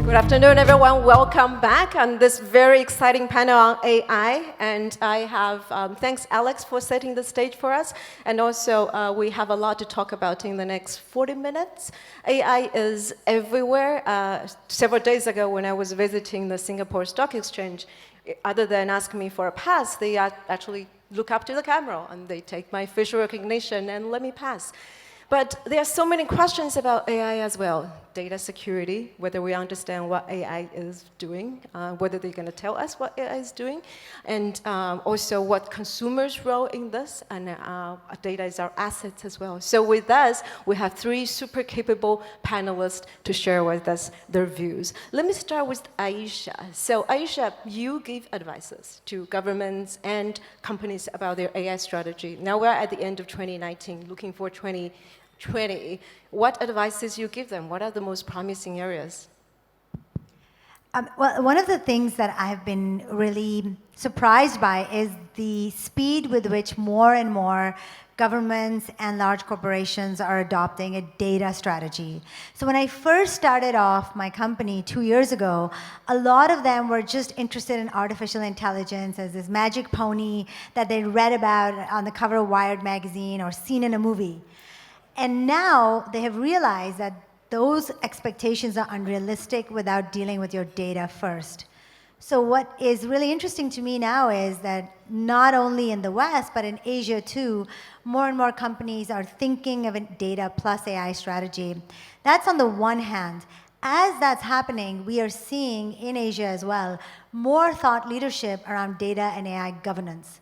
Good afternoon, everyone. Welcome back on this very exciting panel on AI. And I have, thanks, Alex, for setting the stage for us. And also, we have a lot to talk about in the next 40 minutes. AI is everywhere. Several days ago, when I was visiting the Singapore Stock Exchange, other than asking me for a pass, they actually look up to the camera, and they take my facial recognition and let me pass. But there are so many questions about AI as well. Data security, whether we understand what AI is doing, whether they're going to tell us what AI is doing, and also what consumers' role in this, and data is our assets as well. So with us, we have three super capable panelists to share with us their views. Let me start with Ayesha. So Ayesha, you give advices to governments and companies about their AI strategy. Now we're at the end of 2019, looking for 2020. What advices you give them? What are the most promising areas? Well, one of the things that I've been really surprised by is the speed with which more and more governments and large corporations are adopting a data strategy. So when I first started off my company 2 years ago, a lot of them were just interested in artificial intelligence as this magic pony that they read about on the cover of Wired magazine or seen in a movie. And now they have realized that those expectations are unrealistic without dealing with your data first. So what is really interesting to me now is that not only in the West, but in Asia too, more and more companies are thinking of a data plus AI strategy. That's on the one hand. As that's happening, we are seeing in Asia as well, more thought leadership around data and AI governance.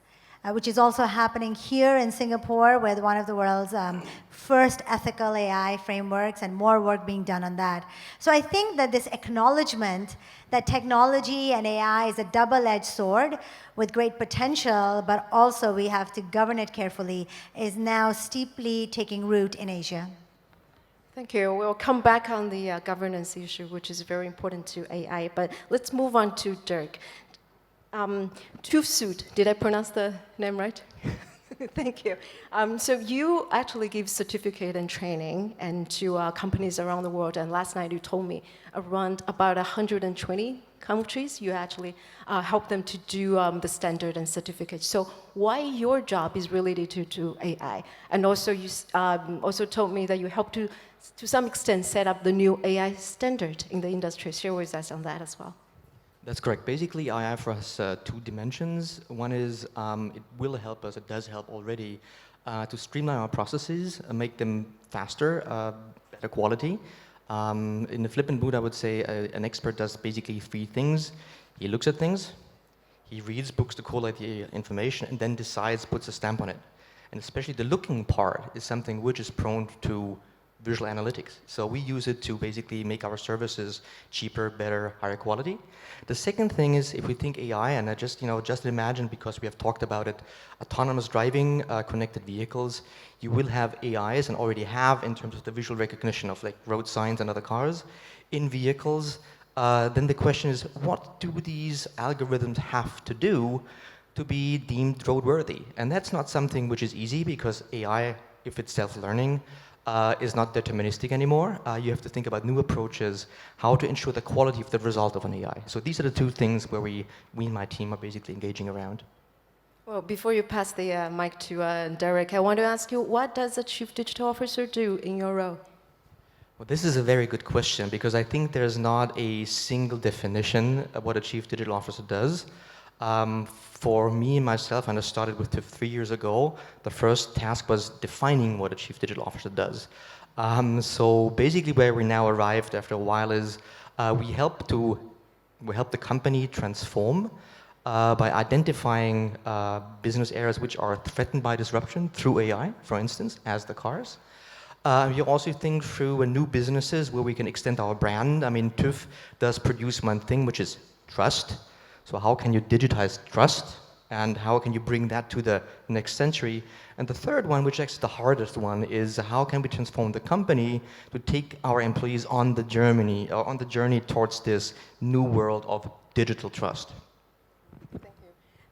Which is also happening here in Singapore with one of the world's first ethical AI frameworks, and more work being done on that. So I think that this acknowledgement that technology and AI is a double-edged sword with great potential, but also we have to govern it carefully, is now steeply taking root in Asia. Thank you. We'll come back on the governance issue, which is very important to AI, but let's move on to Dirk. Tufsud, did I pronounce the name right? Thank you. So you actually give certificate and training and to companies around the world, and last night you told me around about 120 countries you actually help them to do the standard and certificate. So why your job is related to AI? And also you also told me that you help to some extent set up the new AI standard in the industry. Share with us on that as well. That's correct. Basically, AI for us two dimensions. One is it will help us, it does help already, to streamline our processes, make them faster, better quality. In the flippant mood, I would say an expert does basically three things. He looks at things, he reads books to collate the information, and then decides, puts a stamp on it. And especially the looking part is something which is prone to visual analytics. So we use it to basically make our services cheaper, better, higher quality. The second thing is, if we think AI, and I just imagine, because we have talked about it, autonomous driving, connected vehicles, you will have AIs and already have in terms of the visual recognition of like road signs and other cars in vehicles. Then the question is, what do these algorithms have to do to be deemed roadworthy? And that's not something which is easy, because AI, if it's self-learning, is not deterministic anymore. You have to think about new approaches, how to ensure the quality of the result of an AI. So these are the two things where we and my team are basically engaging around. Well, before you pass the mic to Dirk, I want to ask you, what does a Chief Digital Officer do in your role? Well, this is a very good question, because I think there's not a single definition of what a Chief Digital Officer does. For me, myself, and I started with 3 years ago, the first task was defining what a Chief Digital Officer does. So basically where we now arrived after a while is we help the company transform by identifying business areas which are threatened by disruption through AI, for instance, as the cars. You also think through new businesses where we can extend our brand. I mean, TÜV does produce one thing, which is trust. So how can you digitize trust, and how can you bring that to the next century? And the third one, which is the hardest one, is how can we transform the company to take our employees on the journey towards this new world of digital trust?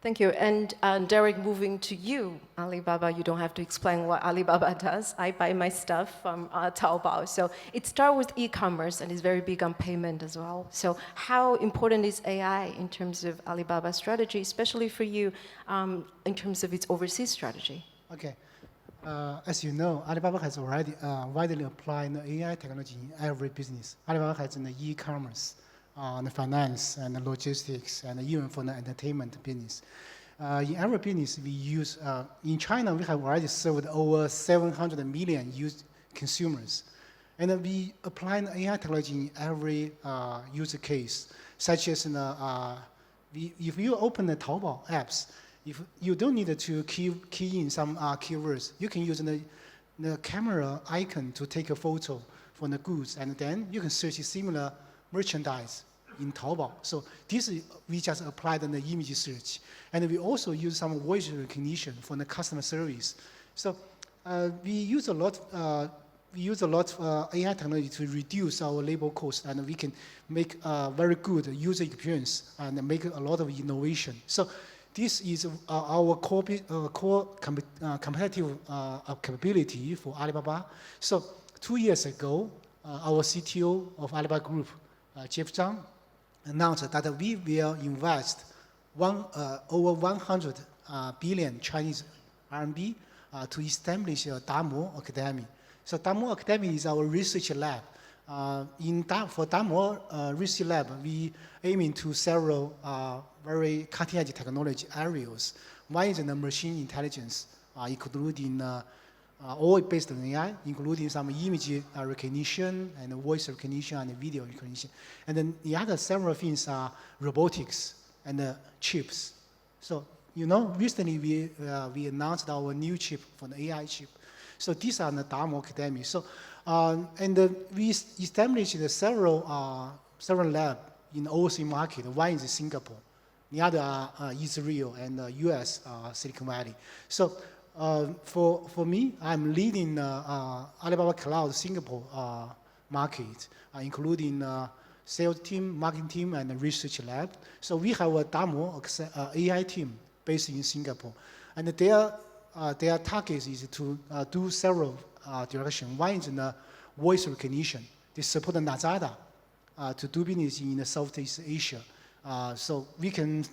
Thank you. And Derek, moving to you, Alibaba, you don't have to explain what Alibaba does. I buy my stuff from Taobao. So it starts with e-commerce and is very big on payment as well. So how important is AI in terms of Alibaba's strategy, especially for you in terms of its overseas strategy? Okay. As you know, Alibaba has already widely applied the AI technology in every business. Alibaba has in the e-commerce, the finance and the logistics, and even for the entertainment business. In every business, we use, in China, we have already served over 700 million consumers. And we apply the AI technology in every user case, such as if you open the Taobao apps, if you don't need to key in some keywords, you can use the camera icon to take a photo for the goods, and then you can search similar merchandise in Taobao. So this we just applied in the image search, and we also use some voice recognition for the customer service. So we use a lot. We use a lot of AI technology to reduce our labor cost, and we can make very good user experience and make a lot of innovation. So this is our core competitive capability for Alibaba. So 2 years ago, our CTO of Alibaba Group, Jeff Zhang, announced that we will invest over 100 billion Chinese RMB to establish a Damo Academy. So Damo Academy is our research lab. For Damo Research Lab, we aim into several very cutting-edge technology areas. One is the machine intelligence, including all based on AI, including some image recognition and voice recognition and video recognition. And then the other several things are robotics and chips. So, you know, recently we announced our new chip for the AI chip. So these are the Damo Academy. So, we established several labs in the overseas market. One is Singapore, the other are Israel and US, Silicon Valley. So for me, I'm leading Alibaba Cloud Singapore market, including sales team, marketing team, and research lab. So we have a Damo AI team based in Singapore, and their target is to do several directions. One is in the voice recognition. They support the Lazada to do business in Southeast Asia. So we can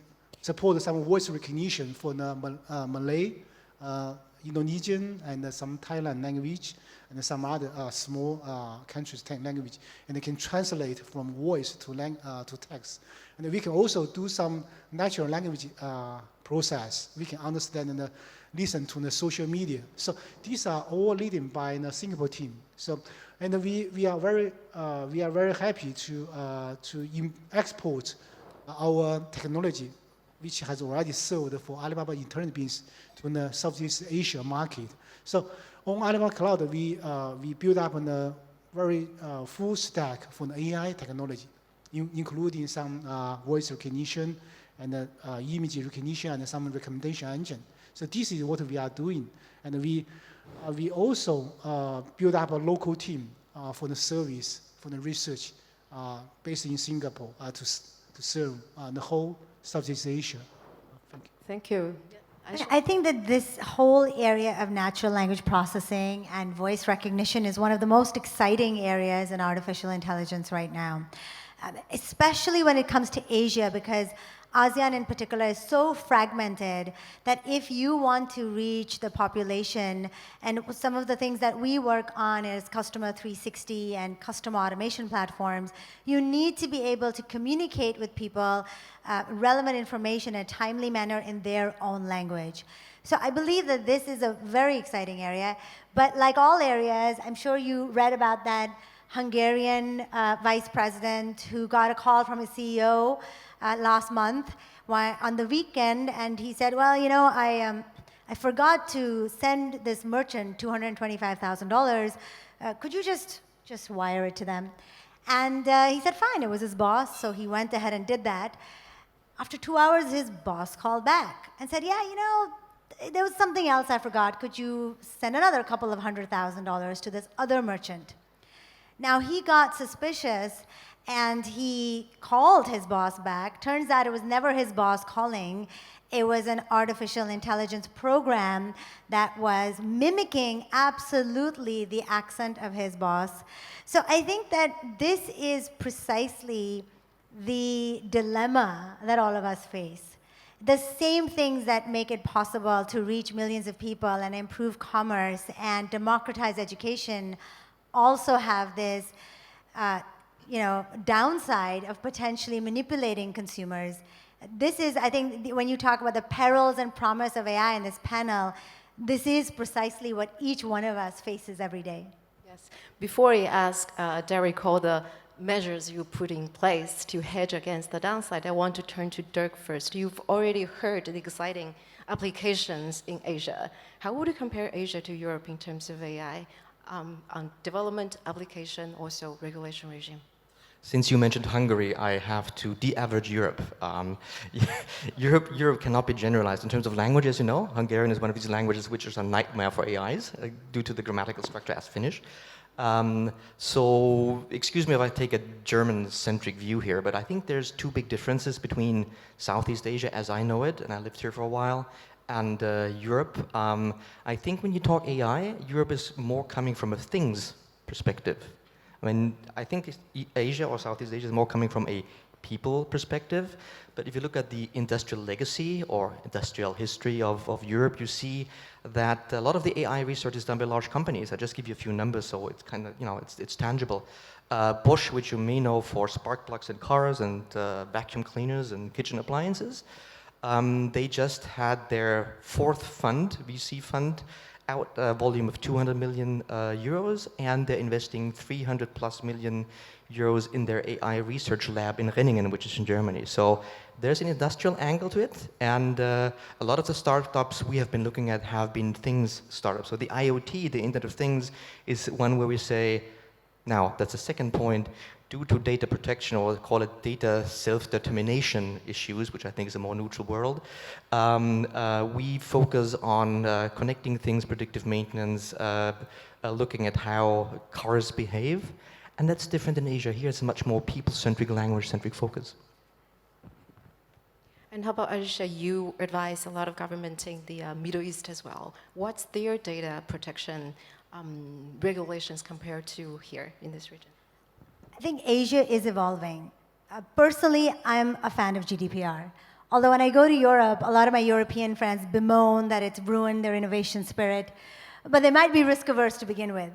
support some voice recognition for the Malay, Indonesian, and some Thailand language, and some other small countries' language. And they can translate from voice to text. And we can also do some natural language process. We can understand and listen to the social media. So these are all leading by the Singapore team. So, and we are very happy to export our technology, which has already served for Alibaba internal business to the Southeast Asia market. So on Alibaba Cloud, we build up a very full stack for the AI technology, including some voice recognition and image recognition and some recommendation engine. So this is what we are doing. And we also build up a local team for the service, for the research, based in Singapore to serve the whole Southeast Asia. Thank you. I think that this whole area of natural language processing and voice recognition is one of the most exciting areas in artificial intelligence right now, especially when it comes to Asia, because ASEAN in particular is so fragmented that if you want to reach the population, and some of the things that we work on is customer 360 and custom automation platforms, you need to be able to communicate with people relevant information in a timely manner in their own language. So I believe that this is a very exciting area, but like all areas, I'm sure you read about that Hungarian vice president who got a call from his CEO last month on the weekend, and he said, well, you know, I forgot to send this merchant $225,000. Could you just wire it to them? And he said, fine. It was his boss, so he went ahead and did that. After 2 hours, his boss called back and said, yeah, you know, there was something else I forgot. Could you send another couple of $100,000 to this other merchant? Now, he got suspicious, and he called his boss back. Turns out it was never his boss calling, It was an artificial intelligence program that was mimicking absolutely the accent of his boss. So I think that this is precisely the dilemma that all of us face. The same things that make it possible to reach millions of people and improve commerce and democratize education also have this downside of potentially manipulating consumers. This is, I think, when you talk about the perils and promise of AI in this panel, this is precisely what each one of us faces every day. Yes. Before I ask Derek all the measures you put in place to hedge against the downside, I want to turn to Dirk first. You've already heard the exciting applications in Asia. How would you compare Asia to Europe in terms of AI on development, application, also regulation regime? Since you mentioned Hungary, I have to de-average Europe. Europe cannot be generalized in terms of language, as you know. Hungarian is one of these languages which is a nightmare for AIs due to the grammatical structure as Finnish. So excuse me if I take a German-centric view here, but I think there's two big differences between Southeast Asia as I know it, and I lived here for a while, and Europe. I think when you talk AI, Europe is more coming from a things perspective. I mean, I think Asia or Southeast Asia is more coming from a people perspective. But if you look at the industrial legacy or industrial history of Europe, you see that a lot of the AI research is done by large companies. I'll just give you a few numbers so it's kind of, it's tangible. Bosch, which you may know for spark plugs in cars and vacuum cleaners and kitchen appliances, they just had their fourth fund, VC fund, out a volume of 200 million euros, and they're investing 300 plus million euros in their AI research lab in Renningen, which is in Germany. So there's an industrial angle to it, and a lot of the startups we have been looking at have been things startups. So the IoT, the Internet of Things, is one where we say, now that's the second point, due to data protection, or call it data self-determination issues, which I think is a more neutral world, we focus on connecting things, predictive maintenance, looking at how cars behave, and that's different in Asia. Here it's a much more people-centric, language-centric focus. And how about Ayesha? You advise a lot of governments in the Middle East as well. What's their data protection regulations compared to here in this region? I think Asia is evolving. Personally, I'm a fan of GDPR. Although when I go to Europe, a lot of my European friends bemoan that it's ruined their innovation spirit, but they might be risk averse to begin with.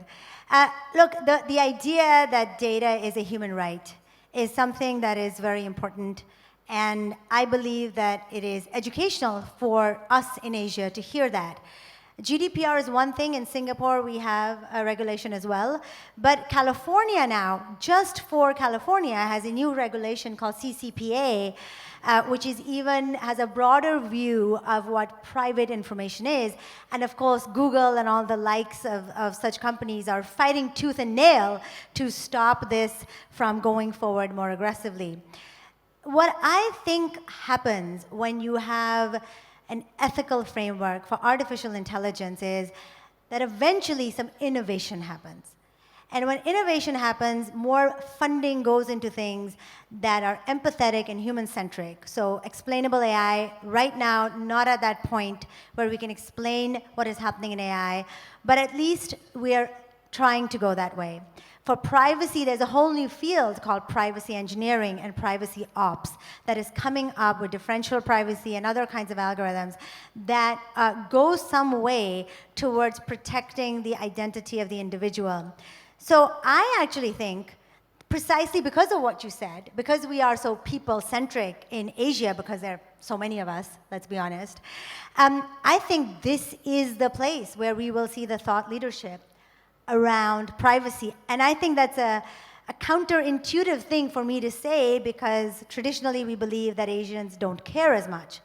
Look, the idea that data is a human right is something that is very important, and I believe that it is educational for us in Asia to hear that. GDPR is one thing. In Singapore, we have a regulation as well. But California now, just for California, has a new regulation called CCPA, which is even has a broader view of what private information is. And of course, Google and all the likes of such companies are fighting tooth and nail to stop this from going forward more aggressively. What I think happens when you have an ethical framework for artificial intelligence is that eventually some innovation happens. And when innovation happens, more funding goes into things that are empathetic and human-centric. So explainable AI, right now, not at that point where we can explain what is happening in AI, but at least we are trying to go that way. For privacy, there's a whole new field called privacy engineering and privacy ops that is coming up with differential privacy and other kinds of algorithms that go some way towards protecting the identity of the individual. So I actually think, precisely because of what you said, because we are so people-centric in Asia, because there are so many of us, let's be honest, I think this is the place where we will see the thought leadership around privacy. And I think that's a counterintuitive thing for me to say, because traditionally we believe that Asians don't care as much.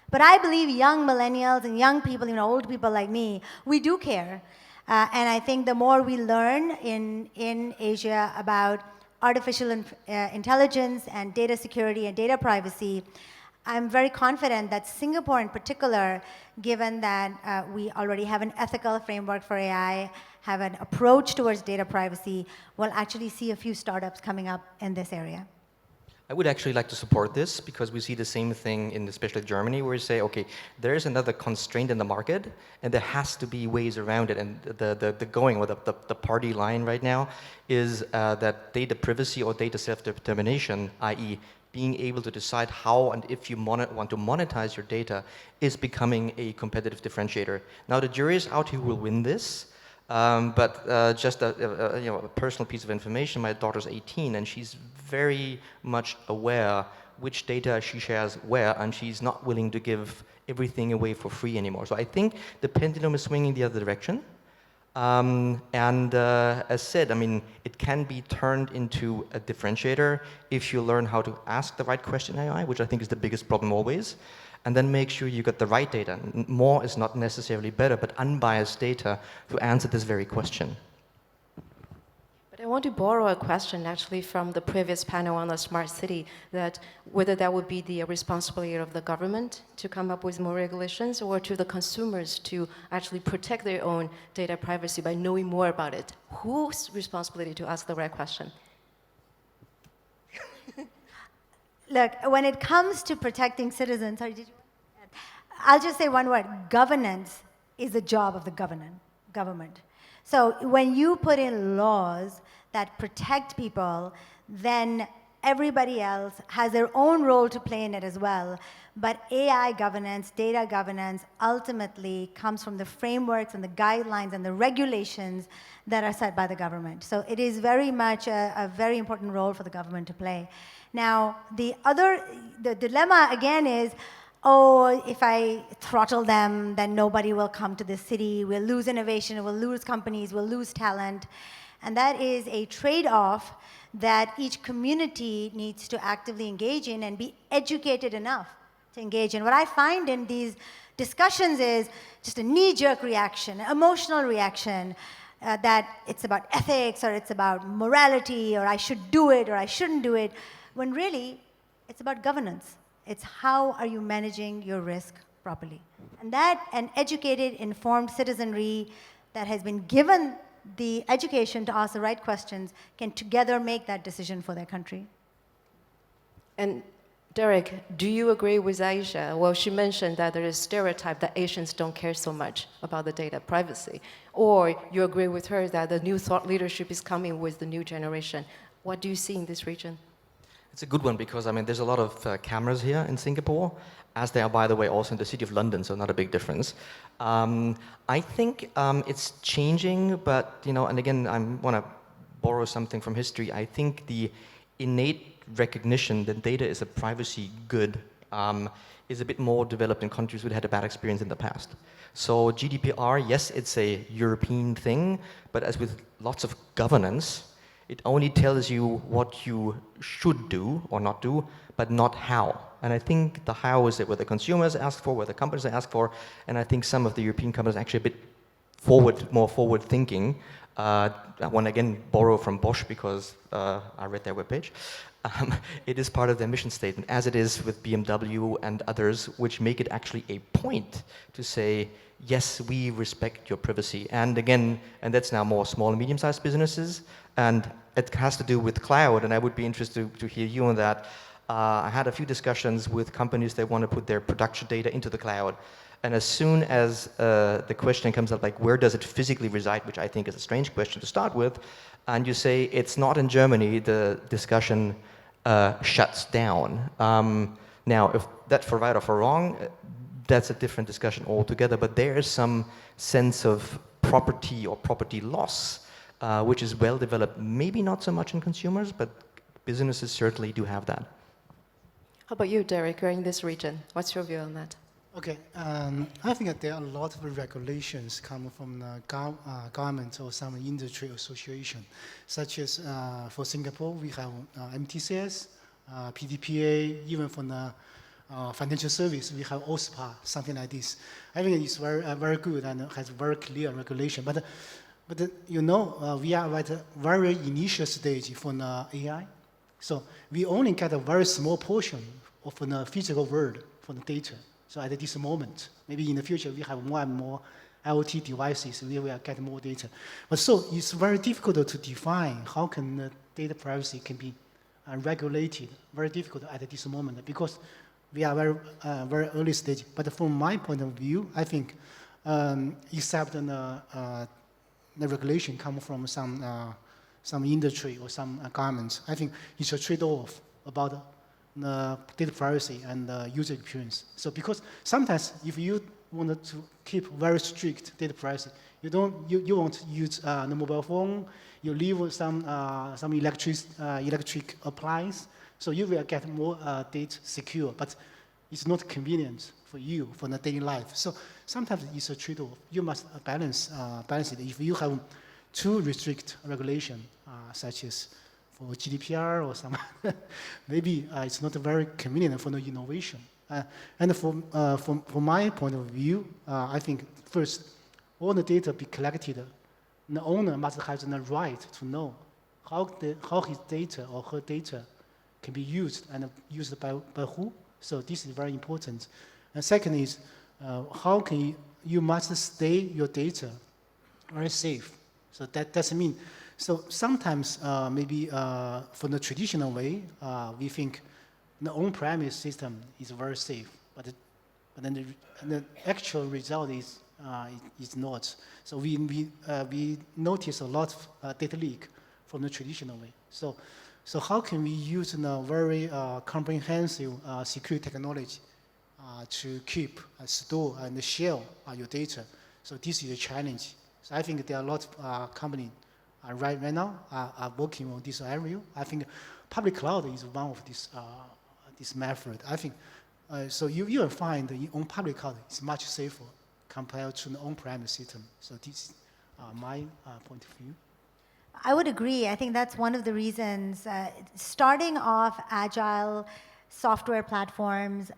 But I believe young millennials and young people, old people like me, we do care. And I think the more we learn in Asia about artificial intelligence and data security and data privacy, I'm very confident that Singapore in particular, given that we already have an ethical framework for AI, have an approach towards data privacy, will actually see a few startups coming up in this area. I would actually like to support this because we see the same thing in especially Germany where we say, okay, there is another constraint in the market and there has to be ways around it. And the going, or the party line right now is that data privacy or data self-determination, i.e. being able to decide how and if you want to monetize your data is becoming a competitive differentiator. Now the jury is out who will win this. But just a personal piece of information, my daughter's 18 and she's very much aware which data she shares where, and she's not willing to give everything away for free anymore. So I think the pendulum is swinging the other direction. As said, I mean, it can be turned into a differentiator if you learn how to ask the right question in AI, which I think is the biggest problem always. And then make sure you get the right data. More is not necessarily better, but unbiased data to answer this very question. But I want to borrow a question actually from the previous panel on the smart city, that whether that would be the responsibility of the government to come up with more regulations or to the consumers to actually protect their own data privacy by knowing more about it. Whose responsibility to ask the right question? Look, when it comes to protecting citizens, I'll just say one word: governance is the job of the government. So when you put in laws that protect people, then everybody else has their own role to play in it as well. But AI governance, data governance, ultimately comes from the frameworks and the guidelines and the regulations that are set by the government. So it is very much a very important role for the government to play. Now, the dilemma again is, oh, if I throttle them, then nobody will come to this city. We'll lose innovation, we'll lose companies, we'll lose talent. And that is a trade-off that each community needs to actively engage in and be educated enough to engage in. What I find in these discussions is just a knee-jerk reaction, an emotional reaction, that it's about ethics or it's about morality or I should do it or I shouldn't do it, when really it's about governance. It's how are you managing your risk properly. And that an educated, informed citizenry that has been given the education to ask the right questions can together make that decision for their country. And Dirk, do you agree with Ayesha? Well, she mentioned that there is a stereotype that Asians don't care so much about the data privacy. Or you agree with her that the new thought leadership is coming with the new generation. What do you see in this region? It's a good one because, I mean, there's a lot of cameras here in Singapore, as there are, by the way, also in the city of London, so not a big difference. I think it's changing, but, you know, and again, I want to borrow something from history. I think the innate recognition that data is a privacy good is a bit more developed in countries who had a bad experience in the past. So GDPR, yes, it's a European thing, but as with lots of governance, it only tells you what you should do or not do, but not how. And I think the how is what the consumers ask for, what the companies ask for, and I think some of the European companies are actually a bit more forward thinking. I want to again borrow from Bosch because I read their webpage. It is part of their mission statement, as it is with BMW and others, which make it actually a point to say, yes, we respect your privacy. And again, and that's now more small and medium-sized businesses, and it has to do with cloud, and I would be interested to hear you on that. I had a few discussions with companies that want to put their production data into the cloud. And as soon as the question comes up, like, where does it physically reside, which I think is a strange question to start with, and you say it's not in Germany, the discussion shuts down. Now, if that's for right or for wrong, that's a different discussion altogether, but there is some sense of property or property loss, which is well developed, maybe not so much in consumers, but businesses certainly do have that. How about you, Dirk, you're in this region. What's your view on that? Okay, I think that there are a lot of regulations coming from the government or some industry association, such as for Singapore, we have MTCS, PDPA, even from the financial service, we have OSPA, something like this. I think it's very good and has very clear regulation. But you know, we are at a very initial stage for the AI. So we only get a very small portion of the physical world for the data. So at this moment, maybe in the future, we have more and more IoT devices, we will get more data. But so it's very difficult to define how can the data privacy can be regulated, very difficult at this moment because we are very early stage. But from my point of view, I think except the regulation come from some industry or some governments, I think it's a trade-off about data privacy and user experience. So because sometimes if you want to keep very strict data privacy, you won't use the mobile phone, you leave some electric appliance, so you will get more data secure, but it's not convenient for you for the daily life. So sometimes it's a trade-off. You must balance it. If you have too restrict regulation, such as for GDPR or some, maybe it's not very convenient for the innovation. And from my point of view, I think first, all the data be collected. The owner must have the right to know how his data or her data can be used and used by who. So this is very important. And second is, how can you must stay your data very safe. So that doesn't mean. So sometimes maybe for the traditional way, we think the on-premise system is very safe, but then the actual result is not. So we notice a lot of data leak from the traditional way. So how can we use a very comprehensive security technology to keep, store, and share your data? So this is a challenge. So I think there are a lot of companies right now are working on this area. I think public cloud is one of this method. I think so. You will find on public cloud is much safer compared to the on-premise system. So this is my point of view. I would agree. I think that's one of the reasons. Starting off agile software platforms,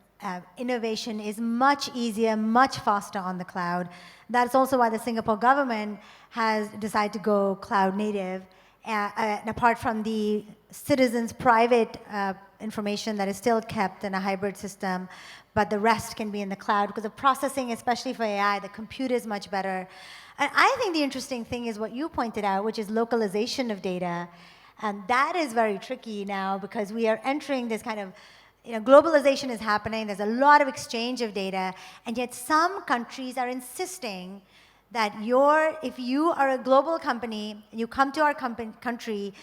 innovation is much easier, much faster on the cloud. That's also why the Singapore government has decided to go cloud native. And apart from the citizens' private information that is still kept in a hybrid system, but the rest can be in the cloud because the processing, especially for AI, the compute is much better. And I think the interesting thing is what you pointed out, which is localization of data. And that is very tricky now because we are entering this kind of, globalization is happening. There's a lot of exchange of data. And yet some countries are insisting that if you are a global company, you come to our country,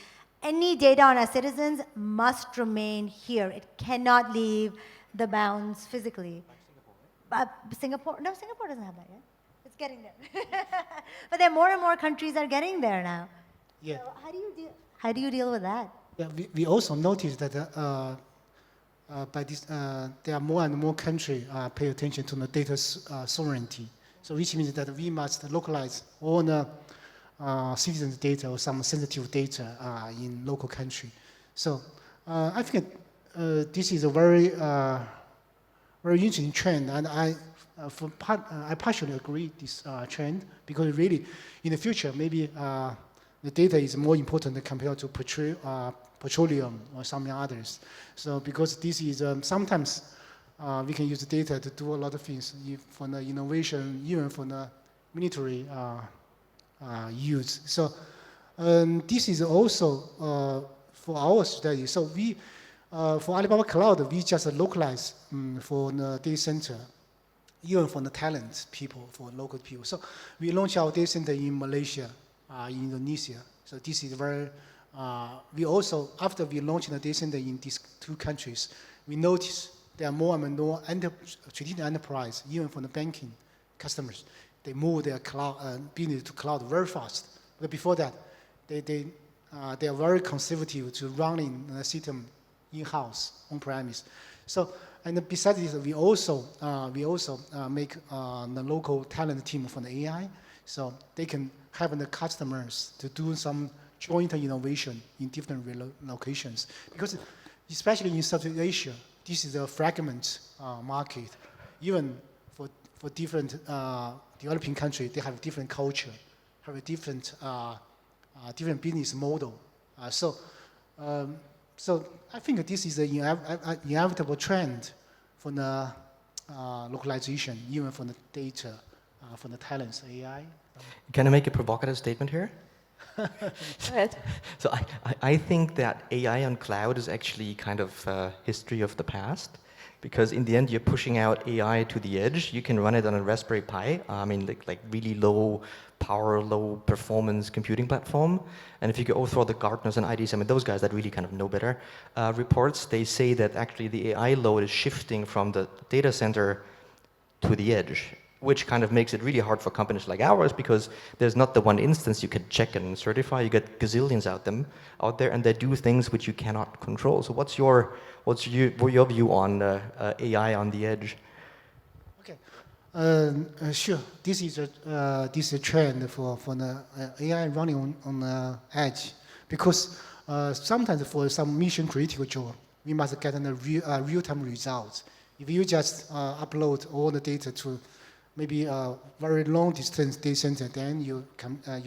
any data on our citizens must remain here. It cannot leave the bounds physically. Singapore? No, Singapore doesn't have that yet. It's getting there. But there are more and more countries are getting there now. Yeah. So how do you deal with that? Yeah, we also noticed that by this, there are more and more countries pay attention to the data sovereignty. So which means that we must localize all the citizens' data or some sensitive data in local country. So I think this is a very interesting trend, and I partially agree this trend because really in the future maybe the data is more important compared to petroleum or some others. So because this is sometimes we can use the data to do a lot of things for the innovation, even for the military use. So this is also for our study. So we, for Alibaba Cloud, we just localize for the data center, even for the talent people, for local people. So we launched our data center in Malaysia, in Indonesia. So this is very, we also, after we launched the data center in these two countries, we noticed there are more and more traditional enterprise, even for the banking customers. They move their cloud business to cloud very fast. But before that, they are very conservative to running the system in-house, on-premise. So, and besides this, we also make the local talent team for the AI, so they can have the customers to do some joint innovation in different locations. Because especially in Southeast Asia, this is a fragment market. Even for different developing countries, they have different culture, have a different business model. So I think this is an inevitable trend for the localization, even for the data, for the talents, AI. Can I make a provocative statement here? Go ahead. So I think that AI on cloud is actually kind of history of the past, because in the end you're pushing out AI to the edge. You can run it on a Raspberry Pi, I mean like really low power, low performance computing platform. And if you go through all the Gartners and IDs, I mean those guys that really kind of know better, reports, they say that actually the AI load is shifting from the data center to the edge, which kind of makes it really hard for companies like ours, because there's not the one instance you can check and certify. You get gazillions out there, and they do things which you cannot control. So what's your view on AI on the edge? Okay, sure. This is a trend for the AI running on the edge, because sometimes for some mission critical job, we must get a real-time results. If you just upload all the data to maybe a very long distance data center, then you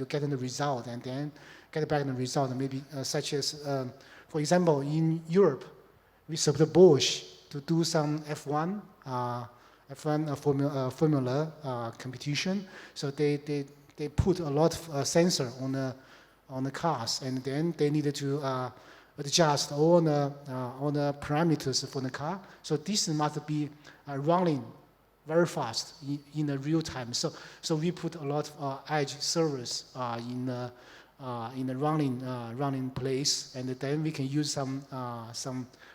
get the result, and then get back the result. Maybe such as, for example, in Europe, we support Bosch to do some F1 formula competition. So they put a lot of sensor on the cars, and then they needed to adjust all the parameters for the car. So this must be running very fast in the real time. So we put a lot of edge servers in the running place, and then we can use some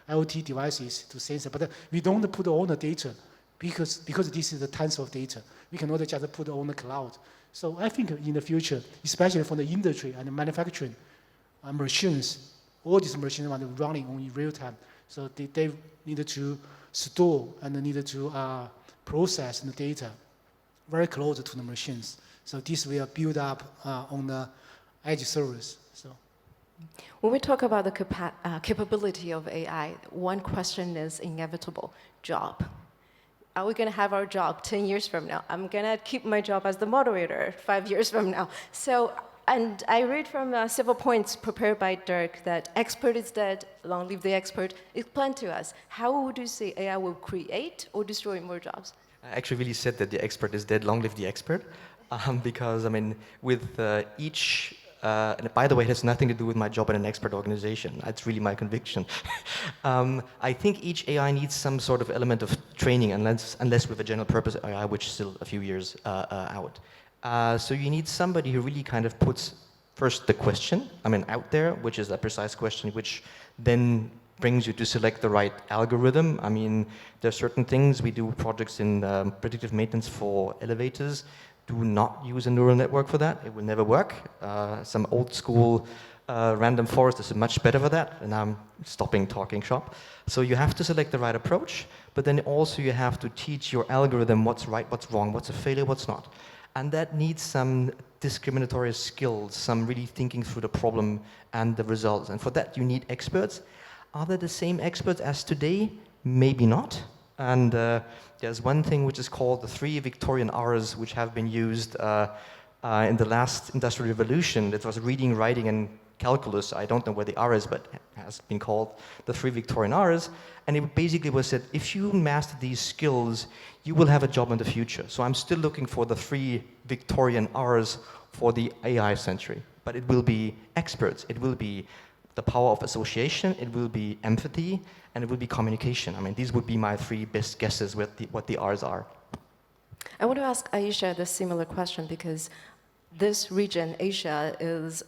IoT devices to sense it. But we don't put all the data because this is the tons of data. We cannot just put on the cloud. So I think in the future, especially for the industry and the manufacturing machines, all these machines are running on in real time. So they need to store and they need to process the data very close to the machines. So this will build up on the edge servers. So When we talk about the capability of AI, one question is inevitable: job. Are we going to have our job 10 years from now? I'm going to keep my job as the moderator 5 years from now. So, and I read from several points prepared by Dirk that expert is dead, long live the expert. Explain to us, how would you say AI will create or destroy more jobs? I actually really said that the expert is dead, long live the expert, because I mean, with each, and by the way, it has nothing to do with my job in an expert organization. That's really my conviction. I think each AI needs some sort of element of training, unless with a general purpose AI, which is still a few years out. So you need somebody who really kind of puts first the question, out there, which is a precise question, which then brings you to select the right algorithm. I mean, there are certain things, we do projects in predictive maintenance for elevators. Do not use a neural network for that, it will never work. Some old school random forest is much better for that, and I'm stopping talking shop. So you have to select the right approach, but then also you have to teach your algorithm what's right, what's wrong, what's a failure, what's not. And that needs some discriminatory skills, some really thinking through the problem and the results. And for that, you need experts. Are they the same experts as today? Maybe not. And there's one thing which is called the 3 Victorian R's, which have been used in the last industrial revolution. It was reading, writing, and calculus. I don't know where the R is, but it has been called the 3 Victorian R's. And it basically was said, if you master these skills, you will have a job in the future. So I'm still looking for the 3 Victorian R's for the AI century. But it will be experts. It will be the power of association. It will be empathy. And it will be communication. I mean, these would be my 3 best guesses with what the R's are. I want to ask Ayesha the similar question, because this region, Asia,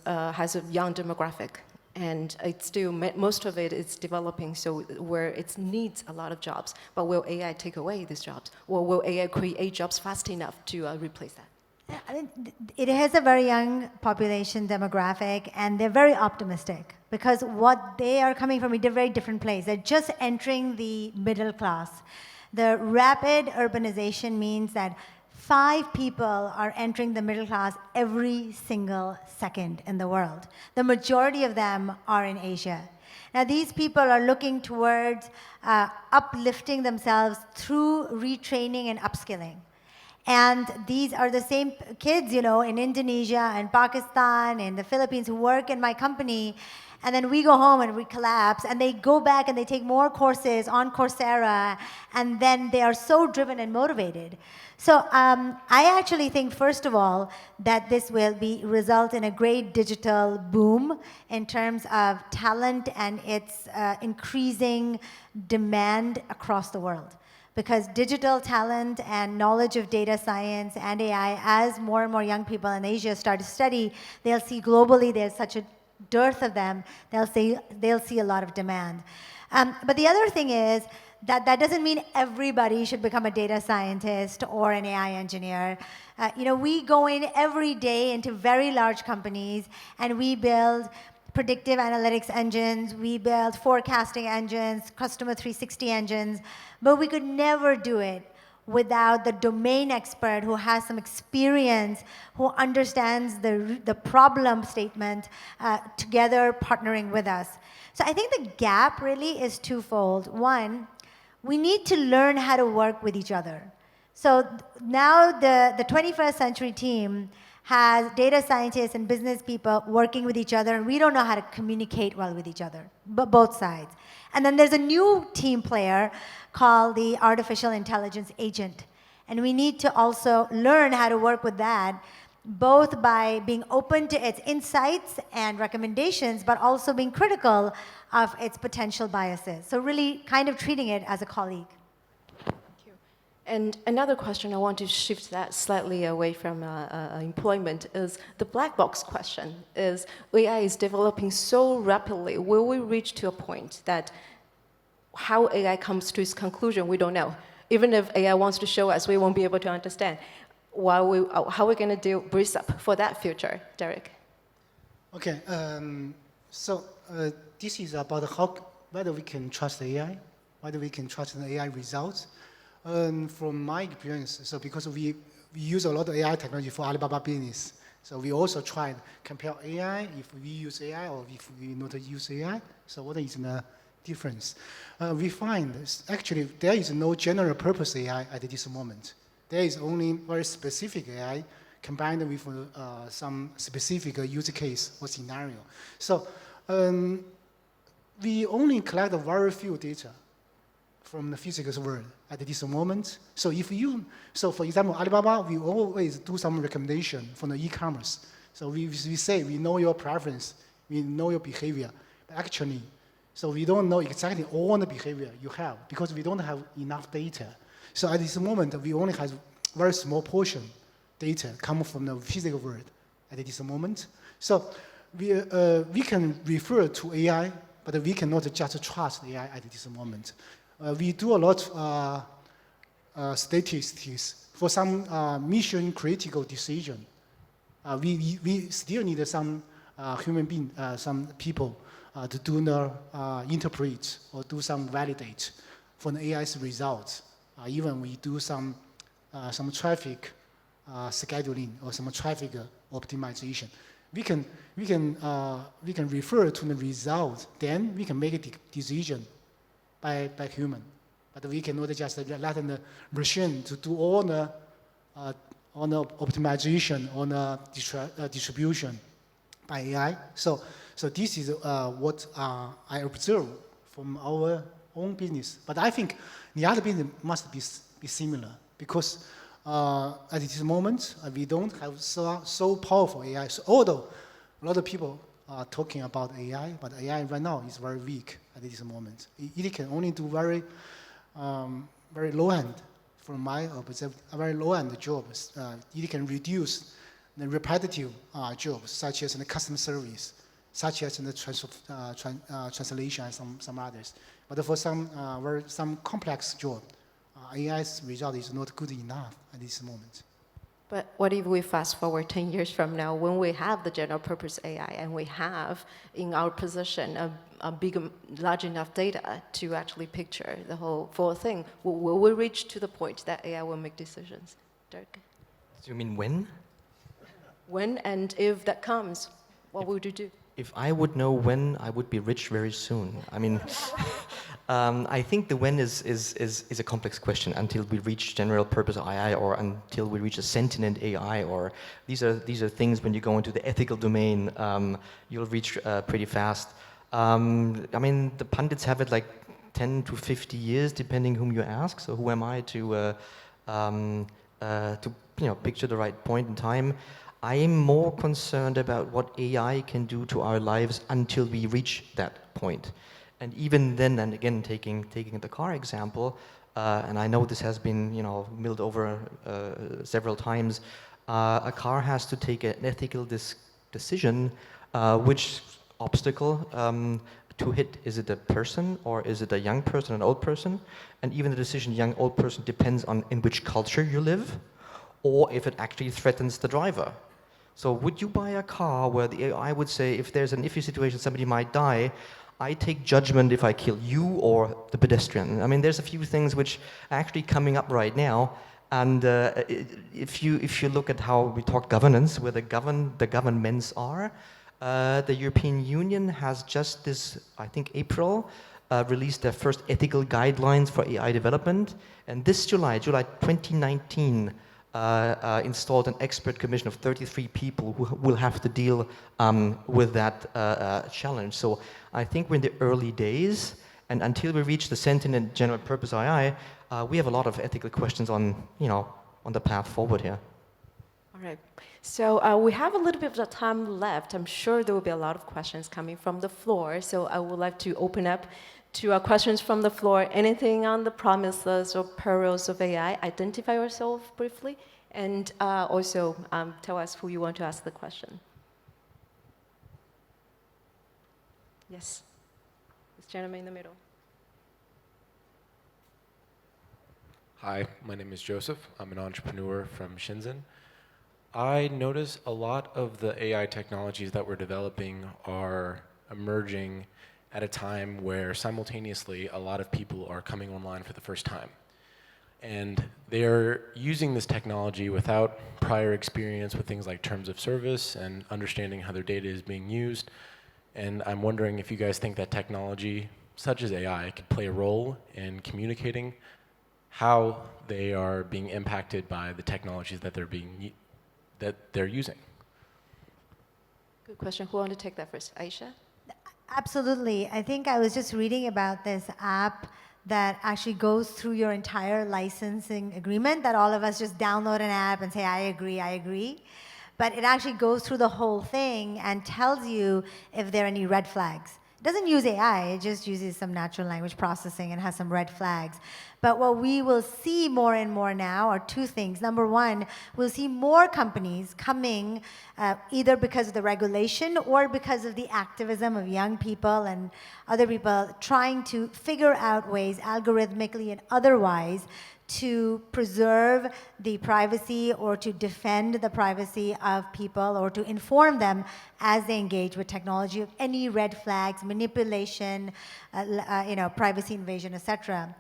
has a young demographic, and it's still, most of it is developing, so where it needs a lot of jobs. But will AI take away these jobs? Or will AI create jobs fast enough to replace that? It has a very young population demographic, and they're very optimistic because what they are coming from is a very different place. They're just entering the middle class. The rapid urbanization means that 5 people are entering the middle class every single second in the world. The majority of them are in Asia. Now, these people are looking towards uplifting themselves through retraining and upskilling. And these are the same kids, you know, in Indonesia and Pakistan and the Philippines who work in my company. And then we go home and we collapse, and they go back and they take more courses on Coursera, and then they are so driven and motivated. So I actually think, first of all, that this will result in a great digital boom in terms of talent and its increasing demand across the world. Because digital talent and knowledge of data science and AI, as more and more young people in Asia start to study, they'll see globally there's such a dearth of them, they'll see a lot of demand. But the other thing is that doesn't mean everybody should become a data scientist or an AI engineer. You know, we go in every day into very large companies and we build predictive analytics engines, we build forecasting engines, customer 360 engines, but we could never do it without the domain expert who has some experience, who understands the problem statement, together partnering with us. So I think the gap really is twofold. One, we need to learn how to work with each other. So now the 21st century team has data scientists and business people working with each other, and we don't know how to communicate well with each other, but both sides. And then there's a new team player called the artificial intelligence agent. And we need to also learn how to work with that, both by being open to its insights and recommendations, but also being critical of its potential biases. So really kind of treating it as a colleague. And another question, I want to shift that slightly away from employment, is the black box question. Is AI is developing so rapidly, will we reach to a point that how AI comes to its conclusion, we don't know. Even if AI wants to show us, we won't be able to understand. How are we going to brace up for that future, Dirk? Okay, so this is about whether we can trust AI, whether we can trust the AI results. From my experience, so because we use a lot of AI technology for Alibaba business, so we also try to compare AI, if we use AI or if we not use AI, so what is the difference? We find actually there is no general purpose AI at this moment. There is only very specific AI combined with some specific use case or scenario. So we only collect very few data from the physical world at this moment. So so for example, Alibaba, we always do some recommendation for the e-commerce. So we say we know your preference, we know your behavior, but actually, so we don't know exactly all the behavior you have because we don't have enough data. So at this moment, we only have very small portion data come from the physical world at this moment. So we can refer to AI, but we cannot just trust AI at this moment. We do a lot of statistics for some mission critical decision. We still need some human being, some people to do the interpret or do some validate for the AI's results. Even we do some traffic scheduling or some traffic optimization. We can refer to the result, then we can make a decision by human, but we cannot just let the machine to do all the optimization, on the distribution by AI. So this is what I observe from our own business. But I think the other business must be similar because at this moment we don't have so powerful AI. So although a lot of people are talking about AI, but AI right now is very weak at this moment. It can only do very low end, from my observation, very low end jobs. It can reduce the repetitive jobs, such as the customer service, such as the translation and some others. But for some complex job, AI's result is not good enough at this moment. But what if we fast forward 10 years from now when we have the general purpose AI and we have in our possession a big, large enough data to actually picture the whole full thing? Will we reach to the point that AI will make decisions? Dirk? Do you mean when? When and if that comes, what would you do? If I would know when, I would be rich very soon. I mean, I think the when is a complex question until we reach general purpose AI or until we reach a sentient AI, or these are things when you go into the ethical domain, you'll reach pretty fast. I mean, the pundits have it like 10 to 50 years, depending whom you ask. So who am I to picture the right point in time? I am more concerned about what AI can do to our lives until we reach that point. And even then, and again, taking the car example, and I know this has been milled over several times, a car has to take an ethical decision, which obstacle to hit. Is it a person, or is it a young person, an old person? And even the decision young, old person depends on in which culture you live, or if it actually threatens the driver. So would you buy a car where the AI would say, if there's an iffy situation, somebody might die, I take judgment if I kill you or the pedestrian? I mean, there's a few things which are actually coming up right now. And if you look at how we talk governance, where the governments are, the European Union has just this, I think, April, released their first ethical guidelines for AI development. And this July 2019, installed an expert commission of 33 people who will have to deal with that challenge. So I think we're in the early days, and until we reach the sentient general purpose AI, we have a lot of ethical questions on the path forward here. All right. So we have a little bit of time left. I'm sure there will be a lot of questions coming from the floor. So I would like to open up to questions from the floor. Anything on the promises or perils of AI? Identify yourself briefly, and also tell us who you want to ask the question. Yes, this gentleman in the middle. Hi, my name is Joseph. I'm an entrepreneur from Shenzhen. I notice a lot of the AI technologies that we're developing are emerging at a time where simultaneously a lot of people are coming online for the first time. And they're using this technology without prior experience with things like terms of service and understanding how their data is being used. And I'm wondering if you guys think that technology, such as AI, could play a role in communicating how they are being impacted by the technologies that they're using. Good question. Who wants to take that first? Ayesha? Absolutely. I think I was just reading about this app that actually goes through your entire licensing agreement, that all of us just download an app and say, I agree, I agree. But it actually goes through the whole thing and tells you if there are any red flags. It doesn't use AI, it just uses some natural language processing and has some red flags. But what we will see more and more now are two things. Number one, we'll see more companies coming either because of the regulation or because of the activism of young people and other people trying to figure out ways, algorithmically and otherwise, to preserve the privacy or to defend the privacy of people or to inform them as they engage with technology of any red flags, manipulation, privacy invasion, etc.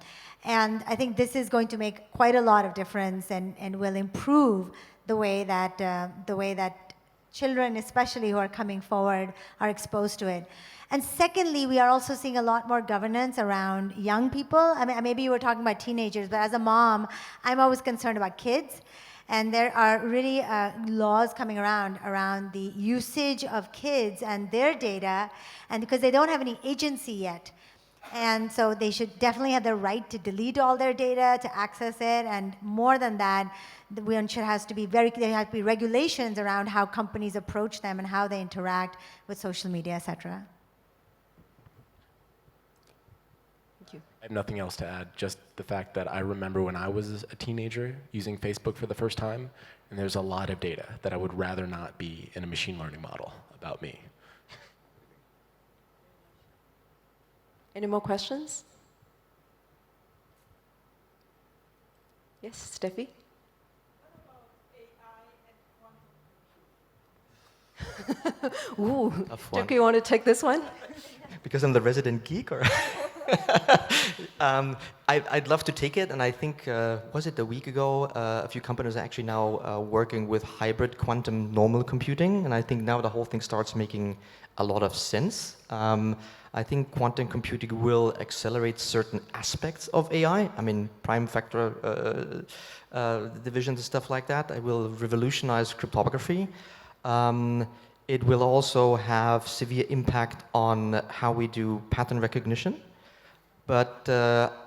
And I think this is going to make quite a lot of difference and will improve the way that children, especially who are coming forward, are exposed to it. And secondly, we are also seeing a lot more governance around young people. I mean, maybe you were talking about teenagers, but as a mom, I'm always concerned about kids. And there are really laws coming around the usage of kids and their data, and because they don't have any agency yet. And so they should definitely have the right to delete all their data, to access it, and more than that, there has to be regulations around how companies approach them and how they interact with social media, etc. I have nothing else to add, just the fact that I remember when I was a teenager using Facebook for the first time, and there's a lot of data that I would rather not be in a machine learning model about me. Any more questions? Yes, Steffi? Ooh, Dirk, you want to take this one? Because I'm the resident geek, or? I'd love to take it, and I think, was it a week ago, a few companies are actually now working with hybrid quantum normal computing, and I think now the whole thing starts making a lot of sense. I think quantum computing will accelerate certain aspects of AI. I mean, prime factor divisions and stuff like that. It will revolutionize cryptography. It will also have severe impact on how we do pattern recognition. But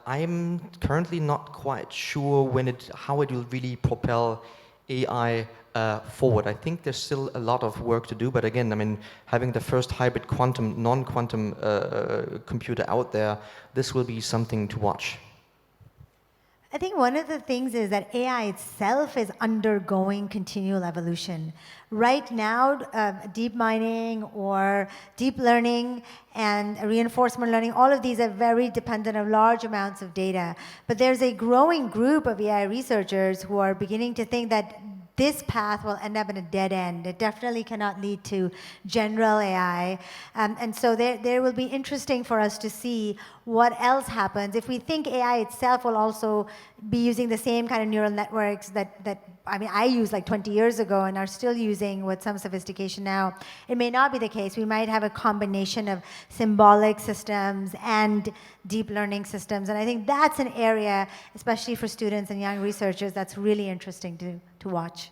I'm currently not quite sure how it will really propel AI forward. I think there's still a lot of work to do, but again, I mean, having the first hybrid quantum, non-quantum computer out there, this will be something to watch. I think one of the things is that AI itself is undergoing continual evolution. Right now, deep mining or deep learning and reinforcement learning, all of these are very dependent on large amounts of data. But there's a growing group of AI researchers who are beginning to think that this path will end up in a dead end. It definitely cannot lead to general AI. And so there will be interesting for us to see what else happens. If we think AI itself will also be using the same kind of neural networks that I used like 20 years ago and are still using with some sophistication now, it may not be the case. We might have a combination of symbolic systems and deep learning systems. And I think that's an area, especially for students and young researchers, that's really interesting to watch.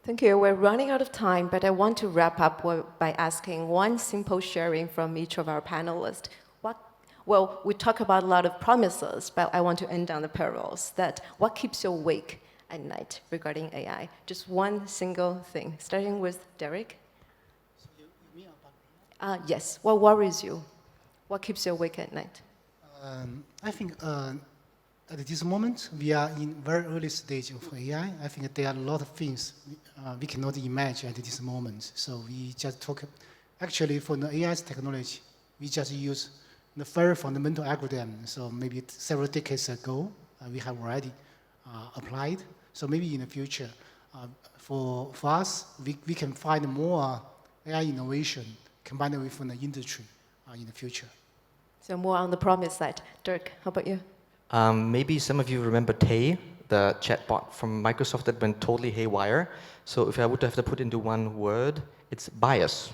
Thank you. We're running out of time, but I want to wrap up by asking one simple sharing from each of our panelists. Well, we talk about a lot of promises, but I want to end on the perils. What keeps you awake at night regarding AI? Just one single thing, starting with Dirk. Yes. What worries you? What keeps you awake at night? I think at this moment, we are in very early stage of AI. I think there are a lot of things we cannot imagine at this moment. So we just talk, actually for the AI's technology, we just use the very fundamental algorithm. So maybe several decades ago, we have already applied. So maybe in the future, for us, we can find more AI innovation combined with the industry in the future. So more on the promise side. Dirk, how about you? Maybe some of you remember Tay, the chatbot from Microsoft that went totally haywire. So if I would have to put into one word, it's bias.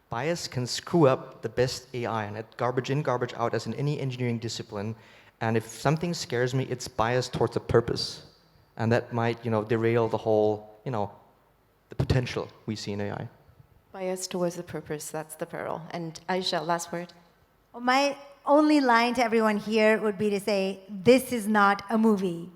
Bias can screw up the best AI, and it's garbage in, garbage out, as in any engineering discipline. And if something scares me, it's bias towards a purpose. And that might, derail the whole, the potential we see in AI. Bias towards the purpose, that's the peril. And Ayesha, last word. Well, my only line to everyone here would be to say, this is not a movie.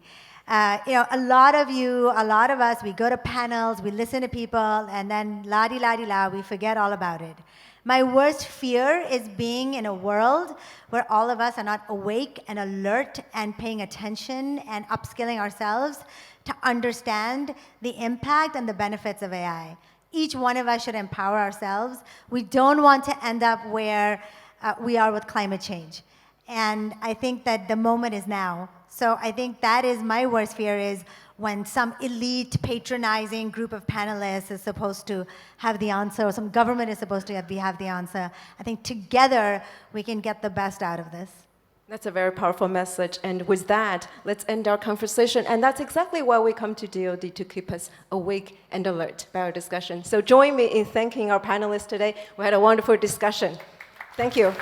A lot of us, we go to panels, we listen to people, and then la-di-la-di-la, we forget all about it. My worst fear is being in a world where all of us are not awake and alert and paying attention and upskilling ourselves to understand the impact and the benefits of AI. Each one of us should empower ourselves. We don't want to end up where we are with climate change. And I think that the moment is now. So I think that is my worst fear, is when some elite patronizing group of panelists is supposed to have the answer, or some government is supposed to have the answer. I think together we can get the best out of this. That's a very powerful message. And with that, let's end our conversation. And that's exactly why we come to DLD, to keep us awake and alert by our discussion. So join me in thanking our panelists today. We had a wonderful discussion. Thank you.